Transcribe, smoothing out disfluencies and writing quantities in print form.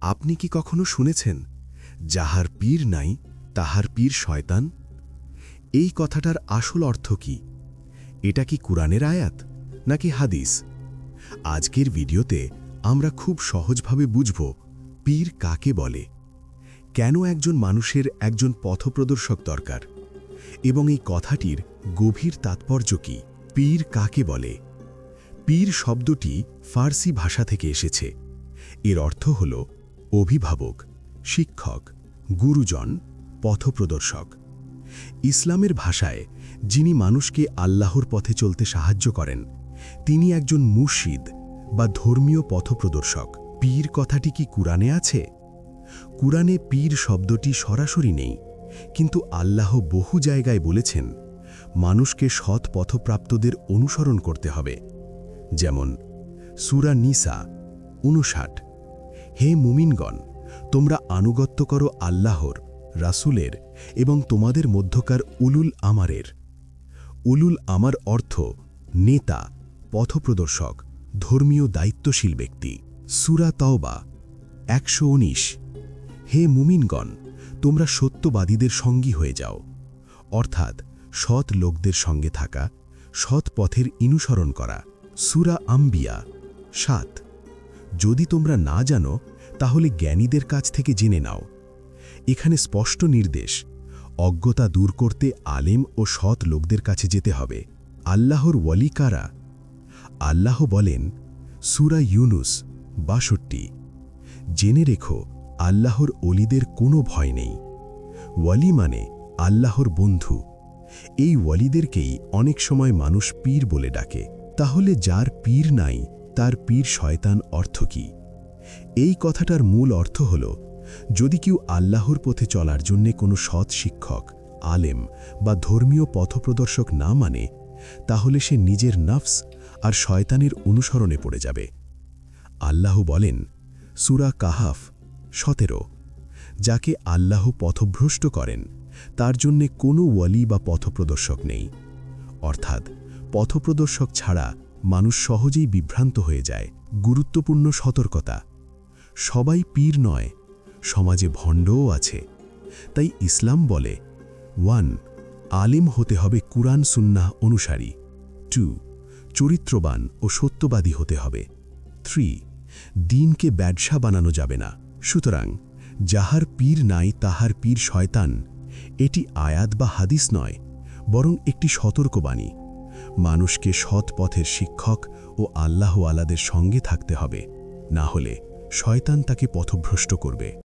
আপনি কি কখনো শুনেছেন, যাহার পীর নাই তাহার পীর শয়তান? এই কথাটার আসল অর্থ কি? এটা কি কুরআনের আয়াত নাকি হাদিস? আজকের ভিডিওতে আমরা খুব সহজভাবে বুঝব পীর কাকে বলে, কেন একজন মানুষের একজন পথপ্রদর্শক দরকার, এবং এই কথাটির গভীর তাৎপর্য কি। পীর কাকে বলে? পীর শব্দটি ফার্সি ভাষা থেকে এসেছে। এর অর্থ হল অভিভাবক, শিক্ষক, গুরুজন, পথপ্রদর্শক। ইসলামের ভাষায় যিনি মানুষকে আল্লাহর পথে চলতে সাহায্য করেন, তিনি একজন মুর্শিদ বা ধর্মীয় পথপ্রদর্শক। পীর কথাটি কি কুরআনে আছে? কুরআনে পীর শব্দটি সরাসরি নেই, কিন্তু আল্লাহ বহু জায়গায় বলেছেন মানুষকে সৎ পথপ্রাপ্তদের অনুসরণ করতে হবে। যেমন সূরা নিসা ৫৯, হে মুমিনগণ, তোমরা আনুগত্য করো আল্লাহর, রাসূলের এবং তোমাদের মধ্যকার উলুল আমারের। উলুল আমার অর্থ নেতা, পথপ্রদর্শক, ধর্মীয় দায়িত্বশীল ব্যক্তি। সূরা তাওবা ১১৯, হে মুমিনগণ, তোমরা সত্যবাদীদের সঙ্গী হয়ে যাও, অর্থাৎ সৎ লোকদের সঙ্গে থাকা, সৎ পথের অনুসরণ করা। সূরা আম্বিয়া ৭, যদি তোমরা না জানো তাহলে জ্ঞানীদের কাছ থেকে জেনে নাও। এখানে স্পষ্ট নির্দেশ, অজ্ঞতা দূর করতে আলেম ও সৎ লোকদের কাছে যেতে হবে। আল্লাহর ওয়ালি কারা? আল্লাহ বলেন সূরা ইউনুস ৬২, জেনে রেখো আল্লাহর ওলিদের কোনো ভয় নেই। ওয়ালি মানে আল্লাহর বন্ধু। এই ওয়ালিদেরকেই অনেক সময় মানুষ পীর বলে ডাকে। তাহলে যার পীর নাই তার পীর শয়তান অর্থ কি? এই কথাটার মূল অর্থ হল, যদি কেউ আল্লাহর পথে চলার জন্য কোনো সৎ শিক্ষক, আলেম বা ধর্মীয় পথপ্রদর্শক না মানে, তাহলে সে নিজের নফস আর শয়তানের অনুসরণে পড়ে যাবে। আল্লাহ বলেন সূরা কাহাফ ১৭, যাকে আল্লাহ পথভ্রষ্ট করেন তার জন্যে কোনো ওয়ালি বা পথপ্রদর্শক নেই। অর্থাৎ পথপ্রদর্শক ছাড়া মানুষ সহজেই বিভ্রান্ত হয়ে যায়। গুরুত্বপূর্ণ সতর্কতা, সবাই পীর নয়, সমাজে ভণ্ডও আছে। তাই ইসলাম বলে ১. আলিম হতে হবে কুরআন সুন্নাহ অনুসারী। ২. চরিত্রবান ও সত্যবাদী হতে হবে। ৩. দ্বীনকে ব্যবসা বানানো যাবে না। সুতরাং যাহার পীর নাই তাহার পীর শয়তান, এটি আয়াত বা হাদিস নয়, বরং একটি সতর্কবাণী। মানুষকে সৎ পথের শিক্ষক ও আল্লাহওয়ালাদের সঙ্গে থাকতে হবে, না হলে শয়তান তাকে পথভ্রষ্ট করবে।